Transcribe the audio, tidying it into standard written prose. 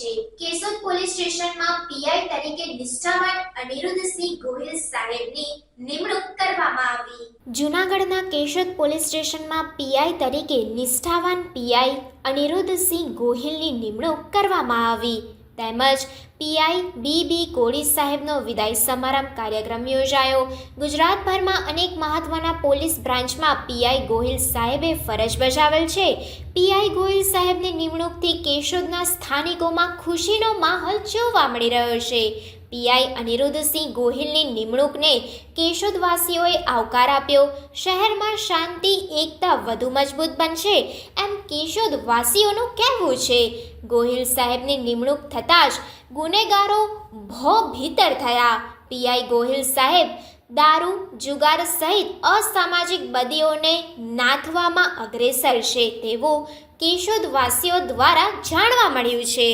છે। કેશોદ પોલીસ સ્ટેશનમાં પીઆઈ તરીકે નિષ્ઠાવાન અનિરુદ્ધસિંહ ગોહિલ સાહેબની નિમણૂક કરવામાં આવી। જૂનાગઢના કેશોદ પોલીસ સ્ટેશનમાં પીઆઈ તરીકે નિષ્ઠાવાન પીઆઈ અનિરુદ્ધસિંહ ગોહિલની નિમણૂક કરવામાં આવી તેમજ પીઆઈ બી કોળી સાહેબનો વિદાય સમારંભ કાર્યક્રમ યોજાયો। ગુજરાતભરમાં અનેક મહત્વના પોલીસ બ્રાન્ચમાં પીઆઈ ગોહિલ સાહેબે ફરજ બજાવેલ છે। પીઆઈ ગોહિલ સાહેબની નિમણૂકથી કેશોદના સ્થાનિકોમાં ખુશીનો માહોલ જોવા મળી રહ્યો છે। પીઆઈ અનિરુદ્ધસિંહ ગોહિલની નિમણૂકને કેશોદવાસીઓએ આવકાર આપ્યો। શહેરમાં શાંતિ એકતા વધુ મજબૂત બનશે એમ કેશોદવાસીઓનું કહેવું છે। ગોહિલ સાહેબની નિમણૂક થતાં જ ગુનેગારો ભયભીત થયા। પીઆઈ ગોહિલ સાહેબ દારૂ જુગાર સહિત અસામાજિક બદીઓને નાથવામાં અગ્રેસર છે તેવું કેશોદવાસીઓ દ્વારા જાણવા મળ્યું છે।